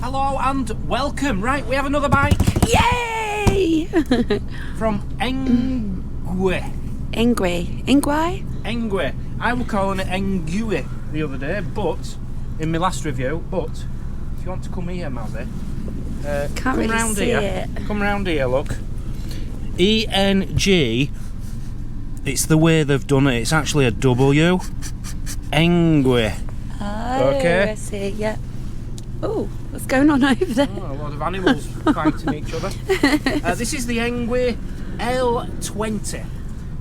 Hello and welcome. Right, we have another bike. Yay! From Engwe. Engwe? I was calling it Engwe the other day, but in my last review. But if you want to come here, Mazzy, Can't really see it. Come round here, look. ENG. It's the way they've done it. It's actually a W. Engwe. Oh, okay. I see. Yeah. Oh, what's going on over there? Oh, a lot of animals fighting each other. This is the Engwe L20,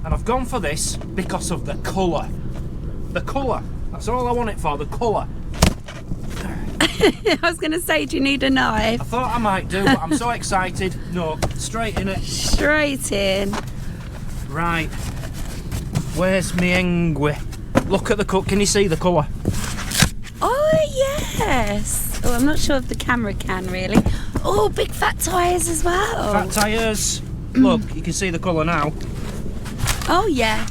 and I've gone for this because of the colour. The colour. That's all I want it for. The colour. I was going to say, do you need a knife? I thought I might do, but I'm so excited. No, straight in it. Straight in. Right. Where's me Engwe? Look at the cut. Can you see the colour? Oh, yes. Oh, I'm not sure if the camera can, really. Oh, big fat tyres as well. Fat tyres. Look, you can see the colour now. Oh, yeah.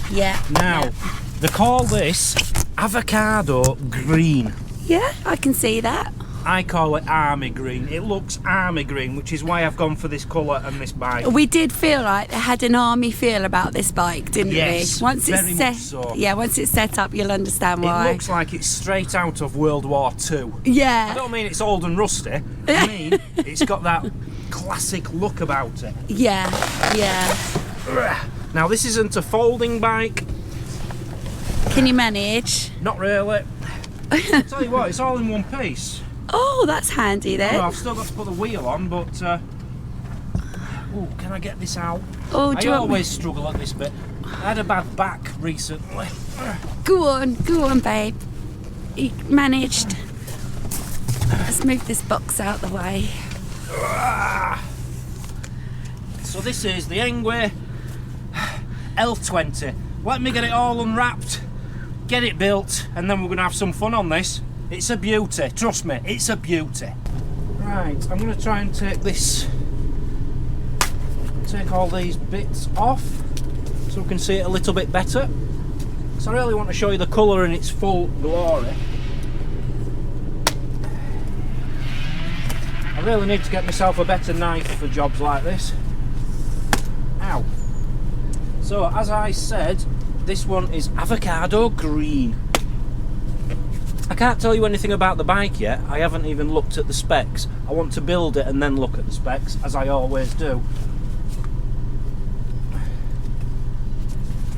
Now, Yeah. they call this avocado green. Yeah, I can see that. I call it army green. It looks army green, which is why I've gone for this colour and this bike. We did feel like they had an army feel about this bike, didn't Yes, we? Once it's very set, much so. yeah, once it's set up, you'll understand why. It looks like it's straight out of World War II. Yeah. I don't mean it's old and rusty. I mean it's got that classic look about it. Yeah. Now this isn't a folding bike. Can you manage? Not really. I'll tell you what, it's all in one piece. Oh, that's handy then. Well, I've still got to put the wheel on, but can I get this out? Oh, do I you want me? always struggle at this bit. I had a bad back recently. Go on, babe. You managed. Let's move this box out the way. So this is the Engwe L20. Let me get it all unwrapped, get it built, and then we're going to have some fun on this. It's a beauty, trust me, it's a beauty. Right, I'm going to try and take all these bits off so we can see it a little bit better. So I really want to show you the colour in its full glory. I really need to get myself a better knife for jobs like this. Ow. So as I said, this one is avocado green. I can't tell you anything about the bike yet. I haven't even looked at the specs. I want to build it and then look at the specs, as I always do.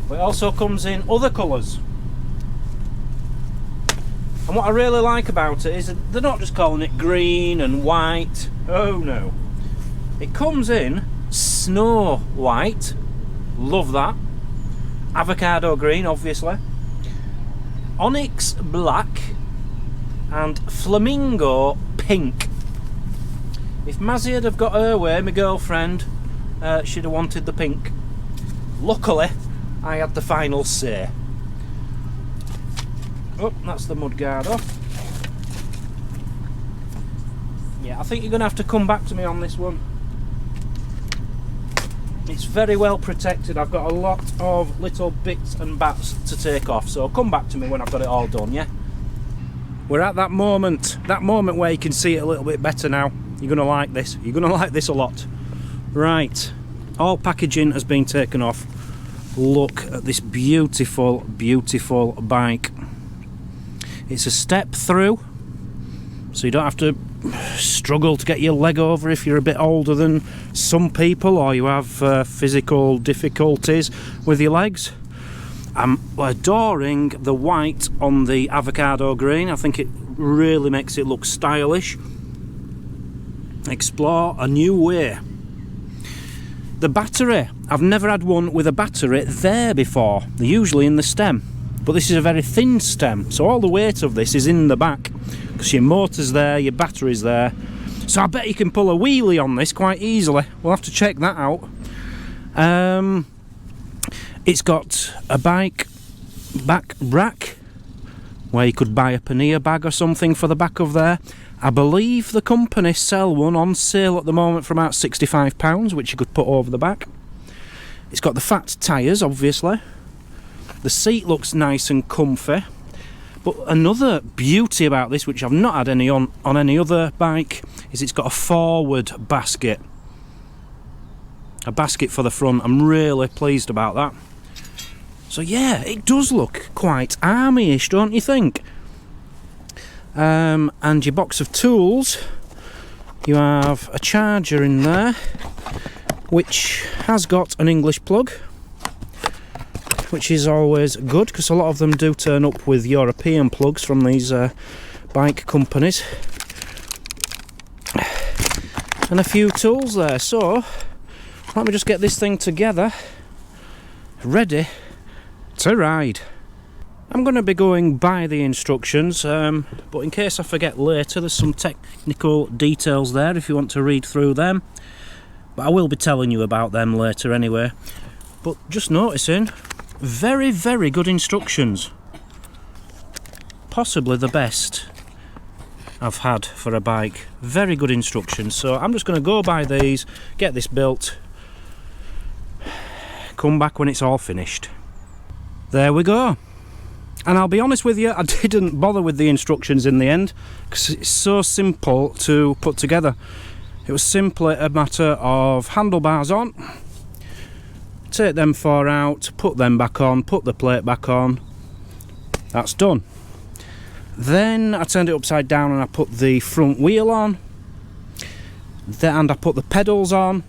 But it also comes in other colours. And what I really like about it is that they're not just calling it green and white. Oh no. It comes in snow white. Love that. Avocado green, obviously. Onyx black and flamingo pink. If Mazzy had have got her way, my girlfriend, she'd have wanted the pink. Luckily, I had the final say. Oh, that's the mudguard off. Yeah, I think you're going to have to come back to me on this one. It's very well protected. I've got a lot of little bits and bats to take off, so come back to me when I've got it all done, yeah? We're at that moment where you can see it a little bit better now. You're going to like this. You're going to like this a lot. Right, all packaging has been taken off. Look at this beautiful, beautiful bike. It's a step through, so you don't have to struggle to get your leg over if you're a bit older than some people, or you have physical difficulties with your legs. I'm adoring the white on the avocado green. I think it really makes it look stylish. Explore a new way. The battery, I've never had one with a battery there before. They're usually in the stem, but this is a very thin stem, so all the weight of this is in the back, because your motor's there, your battery's there. So I bet you can pull a wheelie on this quite easily. We'll have to check that out. It's got a bike back rack where you could buy a pannier bag or something for the back of there. I believe the company sell one on sale at the moment for about £65, which you could put over the back. It's got the fat tyres, obviously. The seat looks nice and comfy. But another beauty about this, which I've not had any on any other bike, is it's got a forward basket. A basket for the front. I'm really pleased about that. So yeah, it does look quite army-ish, don't you think? And your box of tools, you have a charger in there, which has got an English plug, which is always good because a lot of them do turn up with European plugs from these bike companies. And a few tools there. So let me just get this thing together, ready to ride. I'm going to be going by the instructions, but in case I forget later, there's some technical details there if you want to read through them. But I will be telling you about them later anyway. But just noticing, very, very good instructions. Possibly the best I've had for a bike. Very good instructions. So I'm just going to go by these, get this built, come back when it's all finished. There we go. And I'll be honest with you, I didn't bother with the instructions in the end because it's so simple to put together. It was simply a matter of handlebars on, take them four out, put them back on, put the plate back on. That's done. Then I turned it upside down and I put the front wheel on. And I put the pedals on.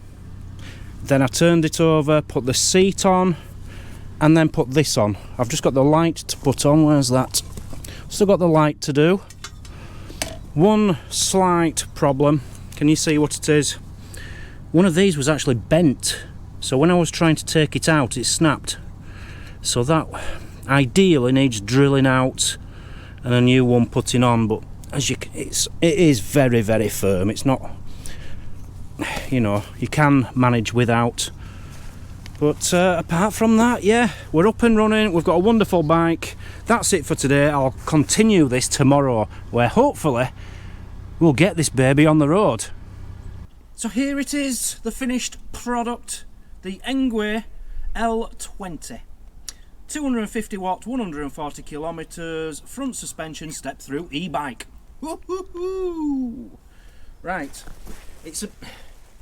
Then I turned it over, put the seat on, and then put this on. I've just got the light to put on. Where's that? Still got the light to do. One slight problem. Can you see what it is? One of these was actually bent, so when I was trying to take it out, it snapped. So that ideally needs drilling out and a new one putting on. But as it is very, very firm. It's not, you know, you can manage without. But apart from that, yeah, we're up and running. We've got a wonderful bike. That's it for today. I'll continue this tomorrow, where hopefully we'll get this baby on the road. So here it is, the finished product, the Engwe L20. 250 watt, 140 kilometers, front suspension, step through e-bike. Right,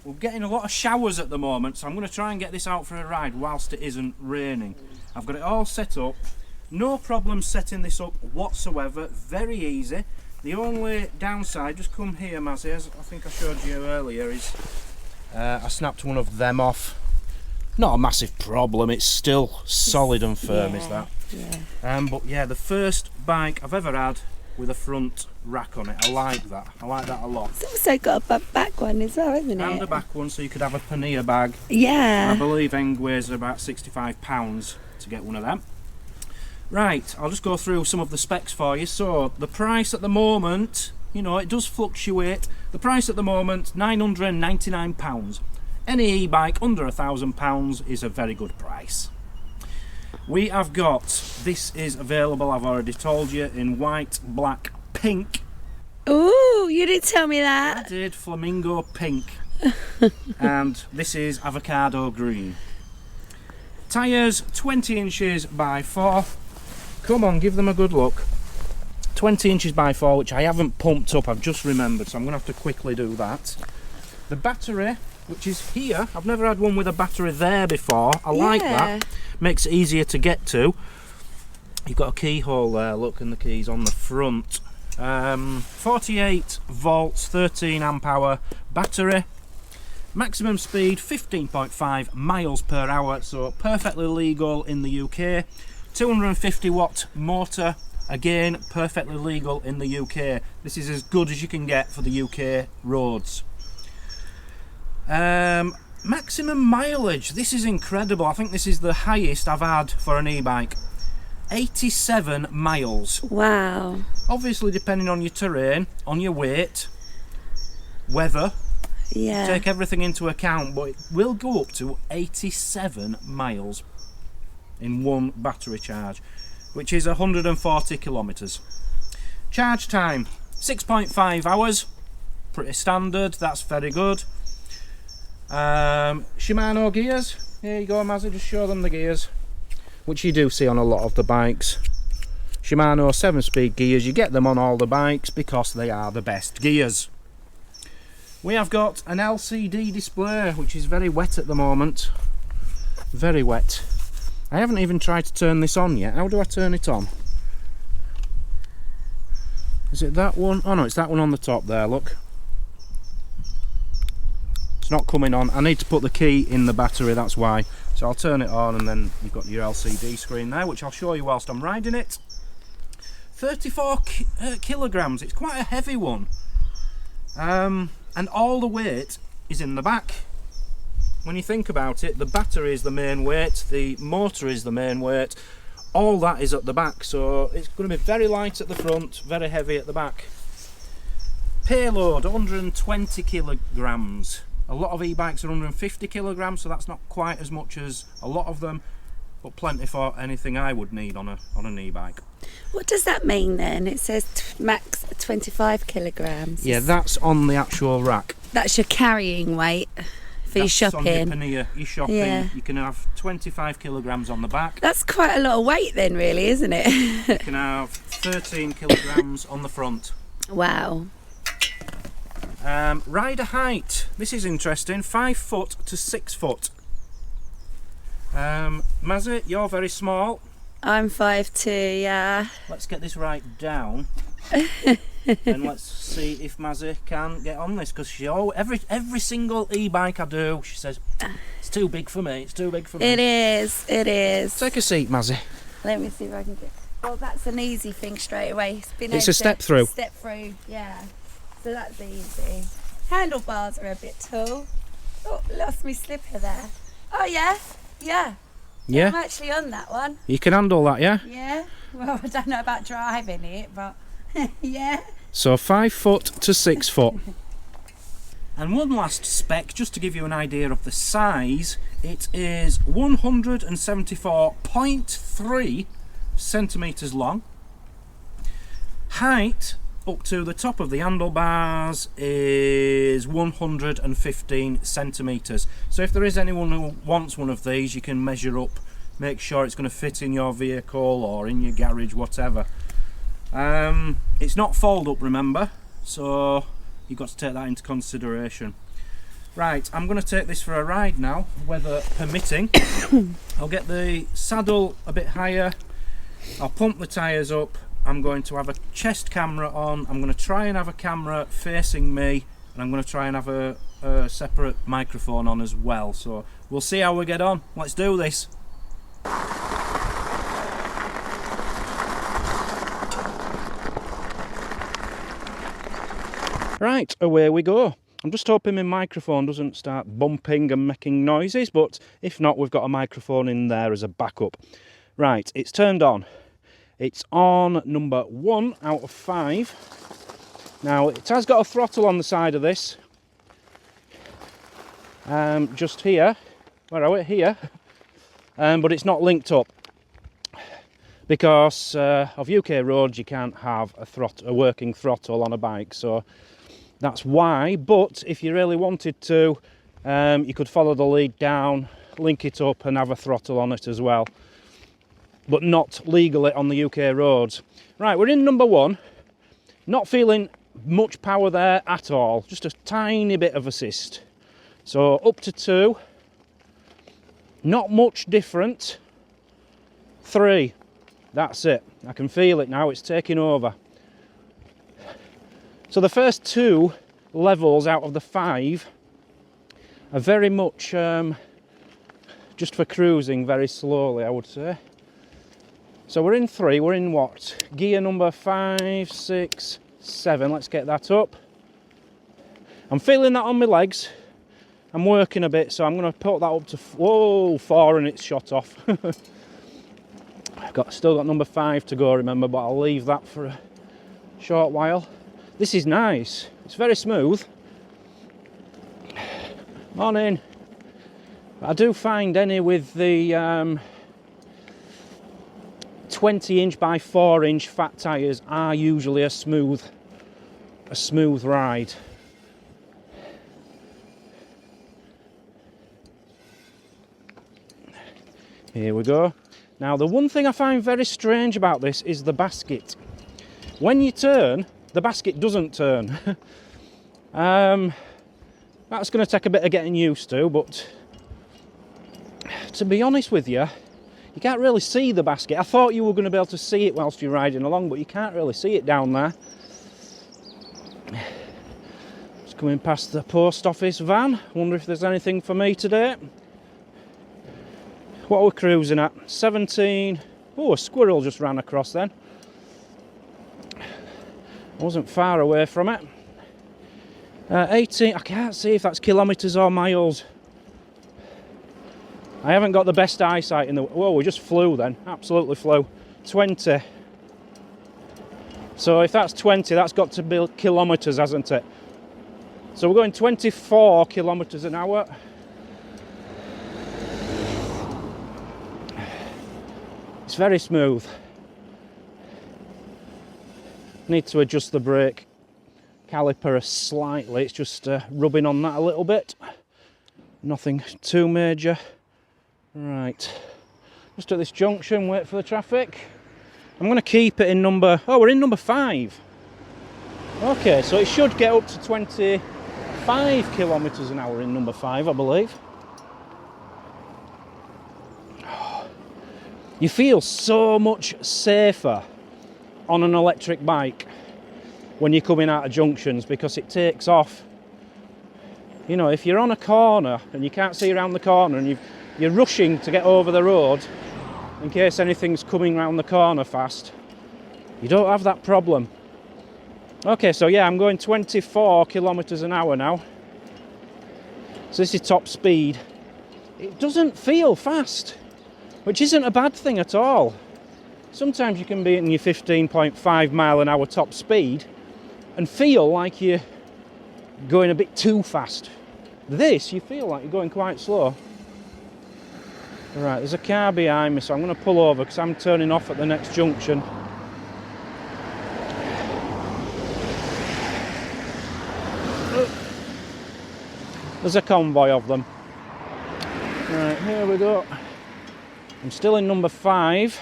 we're getting a lot of showers at the moment, so I'm going to try and get this out for a ride whilst it isn't raining. I've got it all set up, no problem setting this up whatsoever, very easy. The only downside, just come here Mazzy, as I think I showed you earlier, is I snapped one of them off. Not a massive problem, it's still solid and firm, yeah, is that? Yeah. But yeah, the first bike I've ever had with a front rack on it. I like that. I like that a lot. It's also got a back one as well, isn't it? And a back one, so you could have a pannier bag. Yeah. I believe Engwe's are about £65 to get one of them. Right, I'll just go through some of the specs for you. So the price at the moment, you know, it does fluctuate. The price at the moment, £999. Any e-bike under £1,000 is a very good price. We have got, this is available, I've already told you, in white, black, pink. Ooh, you didn't tell me that. I did, flamingo pink. And this is avocado green. Tyres 20 inches by 4. Come on, give them a good look. 20 inches by 4, which I haven't pumped up, I've just remembered, so I'm going to have to quickly do that. The battery, which is here, I've never had one with a battery there before. I like that. Makes it easier to get to. You've got a keyhole there, look, and the key's on the front. 48 volts, 13 amp hour battery. Maximum speed 15.5 miles per hour, so perfectly legal in the UK. 250 watt motor, again perfectly legal in the UK. This is as good as you can get for the UK roads. Maximum mileage, this is incredible. I think this is the highest I've had for an e-bike. 87 miles. Wow. Obviously depending on your terrain, on your weight, weather, yeah, take everything into account, but it will go up to 87 miles in one battery charge, which is 140 kilometers. Charge time 6.5 hours, pretty standard, that's very good. Shimano gears, here you go Mazzy, just show them the gears, which you do see on a lot of the bikes. Shimano 7-speed gears. You get them on all the bikes because they are the best gears. We have got an LCD display, which is very wet at the moment. Very wet. I haven't even tried to turn this on yet. How do I turn it on? Is it that one? Oh no, it's that one on the top there, look. It's not coming on. I need to put the key in the battery, that's why. So I'll turn it on and then you've got your LCD screen there, which I'll show you whilst I'm riding it. 34 kilograms, it's quite a heavy one. And all the weight is in the back. When you think about it, the battery is the main weight, the motor is the main weight, all that is at the back, so it's going to be very light at the front, very heavy at the back. Payload, 120 kilograms. A lot of e-bikes are 150 kilograms, so that's not quite as much as a lot of them, but plenty for anything I would need on an e-bike. What does that mean then? It says max 25 kilograms. Yeah, that's on the actual rack. That's your carrying weight for your shopping. That's on your pannier, your shopping. Yeah. You can have 25 kilograms on the back. That's quite a lot of weight then, really, isn't it? You can have 13 kilograms on the front. Wow. Rider height. This is interesting. 5 foot to 6 foot. Mazzy, you're very small. I'm 5'2", yeah. Let's get this right down. And let's see if Mazzy can get on this, because every single e-bike I do, she says, it's too big for me, it's too big for me. It is. Take a seat, Mazzy. Let me see if I can get... Well, that's an easy thing straight away. It's a step through. Step through, yeah. So that's easy. Handlebars are a bit tall. Oh, lost my slipper there. Oh, yeah. Yeah? I'm actually on that one. You can handle that, yeah? Yeah. Well, I don't know about driving it, but yeah. So 5 foot to 6 foot. And one last spec, just to give you an idea of the size, it is 174.3 centimetres long. Height up to the top of the handlebars is 115 centimetres. So if there is anyone who wants one of these, you can measure up, make sure it's going to fit in your vehicle or in your garage, whatever. It's not fold up, remember, so you've got to take that into consideration. Right, I'm going to take this for a ride now, weather permitting. I'll get the saddle a bit higher, I'll pump the tyres up, I'm going to have a chest camera on, I'm going to try and have a camera facing me, and I'm going to try and have a separate microphone on as well. So we'll see how we get on. Let's do this. Right, away we go. I'm just hoping my microphone doesn't start bumping and making noises, but if not, we've got a microphone in there as a backup. Right, it's turned on. It's on number 1 out of 5. Now, it has got a throttle on the side of this. Just here. Where are we? Here. But it's not linked up. Because of UK roads, you can't have a working throttle on a bike. So that's why. But if you really wanted to, you could follow the lead down, link it up and have a throttle on it as well. But not legally on the UK roads. Right, we're in number 1. Not feeling much power there at all. Just a tiny bit of assist. So up to 2. Not much different. 3. That's it. I can feel it now. It's taking over. So the first 2 levels out of the 5 are very much just for cruising very slowly, I would say. So we're in 3, we're in what? Gear number 5, 6, 7, let's get that up. I'm feeling that on my legs. I'm working a bit, so I'm going to put that up to 4 and it's shot off. Still got number 5 to go, remember, but I'll leave that for a short while. This is nice, it's very smooth. Morning. I do find any with the 20-inch by 4-inch fat tyres are usually a smooth ride. Here we go. Now, the one thing I find very strange about this is the basket. When you turn, the basket doesn't turn. That's going to take a bit of getting used to, but to be honest with you, you can't really see the basket. I thought you were going to be able to see it whilst you're riding along, but you can't really see it down there. Just coming past the post office van. Wonder if there's anything for me today. What are we cruising at? 17. Oh, a squirrel just ran across then. I wasn't far away from it. 18. I can't see if that's kilometres or miles. I haven't got the best eyesight in the... Whoa, we just flew then. Absolutely flew. 20. So if that's 20, that's got to be kilometres, hasn't it? So we're going 24 kilometres an hour. It's very smooth. Need to adjust the brake caliper slightly. It's just rubbing on that a little bit. Nothing too major. Right. Just at this junction, wait for the traffic. I'm going to keep it in number... Oh, we're in number 5. Okay, so it should get up to 25 kilometres an hour in number 5, I believe. You feel so much safer on an electric bike when you're coming out of junctions because it takes off. You know, if you're on a corner and you can't see around the corner and you're rushing to get over the road in case anything's coming around the corner fast, you don't have that problem. Okay, so yeah, I'm going 24 kilometres an hour now. So this is top speed. It doesn't feel fast, which isn't a bad thing at all. Sometimes you can be in your 15.5 mile an hour top speed and feel like you're going a bit too fast. This, you feel like you're going quite slow. Right, there's a car behind me, so I'm going to pull over because I'm turning off at the next junction. There's a convoy of them. Right, here we go. I'm still in number 5.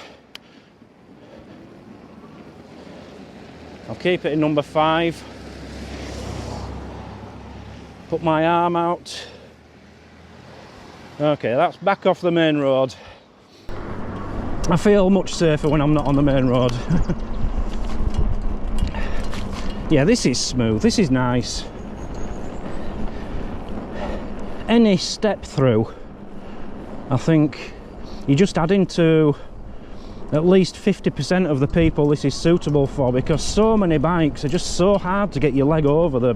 I'll keep it in number 5. Put my arm out. Okay, that's back off the main road. I feel much safer when I'm not on the main road. Yeah, this is smooth. This is nice. Any step through, I think you're just adding to at least 50% of the people this is suitable for, because so many bikes are just so hard to get your leg over the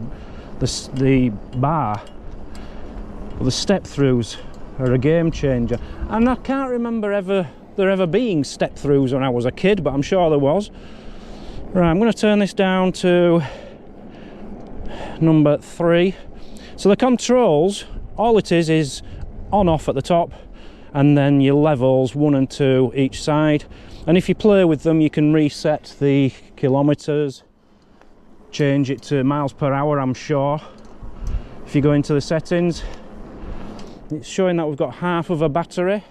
bar. Well, the step throughs are a game changer, and I can't remember there ever being step throughs when I was a kid, but I'm sure there was. Right, I'm going to turn this down to number 3. So the controls, all it is on off at the top, and then your levels 1 and 2 each side. And if you play with them, you can reset the kilometres, change it to miles per hour, I'm sure. If you go into the settings, it's showing that we've got half of a battery.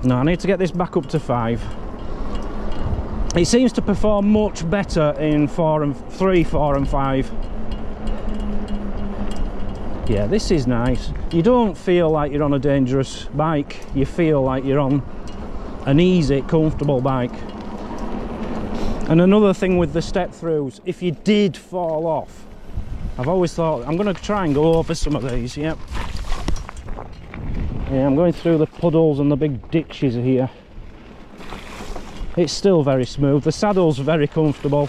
No, I need to get this back up to 5. It seems to perform much better in 3, 4 and 5. Yeah, this is nice. You don't feel like you're on a dangerous bike. You feel like you're on an easy, comfortable bike. And another thing with the step throughs, if you did fall off, I've always thought, I'm going to try and go over some of these, yep. Yeah, I'm going through the puddles and the big ditches here. It's still very smooth. The saddle's very comfortable.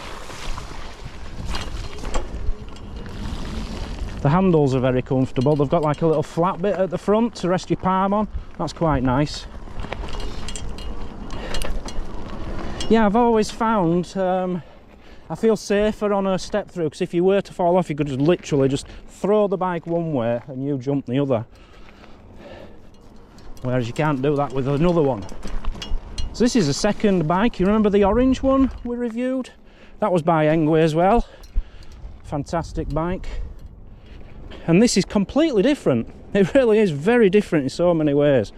The handles are very comfortable. They've got like a little flat bit at the front to rest your palm on. That's quite nice. Yeah, I've always found I feel safer on a step through, because if you were to fall off, you could just literally just throw the bike one way and you jump the other. Whereas you can't do that with another one. So this is a second bike. You remember the orange one we reviewed? That was by Engwe as well. Fantastic bike. and this is completely different. It really is very different in so many ways,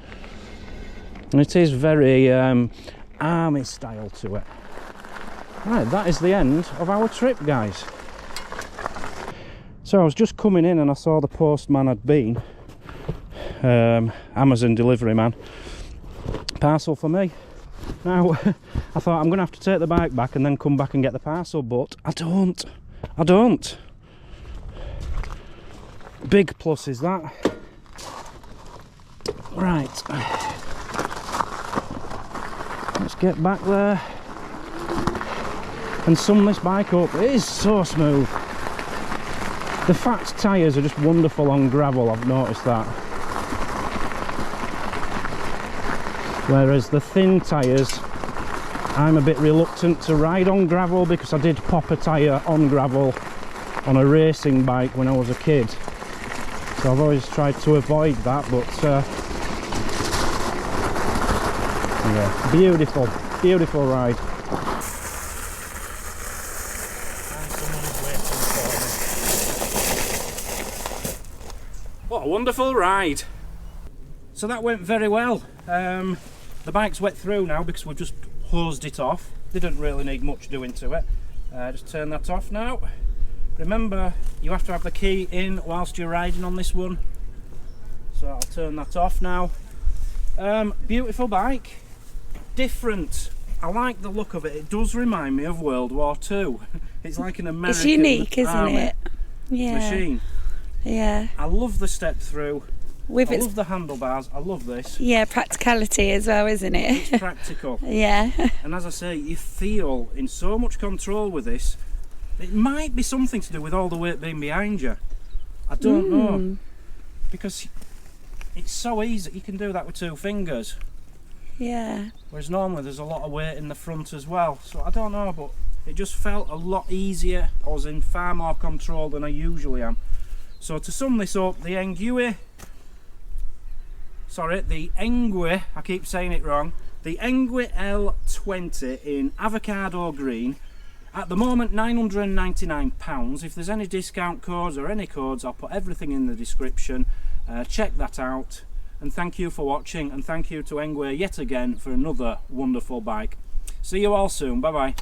and it is very army style to it. Right, that is the end of our trip, guys. So I was just coming in and I saw the postman had been, Amazon delivery man, parcel for me. Now I thought I'm gonna have to take the bike back and then come back and get the parcel, but I don't. Big plus is that. Right, let's get back there and sum this bike up. It is so smooth. The fat tyres are just wonderful on gravel, I've noticed that. Whereas the thin tyres, I'm a bit reluctant to ride on gravel, because I did pop a tyre on gravel on a racing bike when I was a kid. So I've always tried to avoid that, but yeah, beautiful ride. What a wonderful ride. So that went very well. The bike's wet through now because we've just hosed it off. Didn't really need much doing to it. Just turn that off now. Remember, you have to have the key in whilst you're riding on this one. So I'll turn that off now. Beautiful bike. Different. I like the look of it. It does remind me of World War II. It's like an American It's unique, isn't it? Yeah. Machine. Yeah. I love the step through. With I love the handlebars. I love this. Yeah, practicality as well, isn't it? It's practical. Yeah. And as I say, you feel in so much control with this. It might be something to do with all the weight being behind you. I don't know. Because it's so easy. You can do that with 2 fingers. Yeah. Whereas normally there's a lot of weight in the front as well. So I don't know, but it just felt a lot easier. I was in far more control than I usually am. So to sum this up, the Engwe, I keep saying it wrong, the Engwe L20 in avocado green, at the moment £999. If there's any discount codes or any codes, I'll put everything in the description. Check that out, and thank you for watching, and thank you to Engwe yet again for another wonderful bike. See you all soon, bye bye.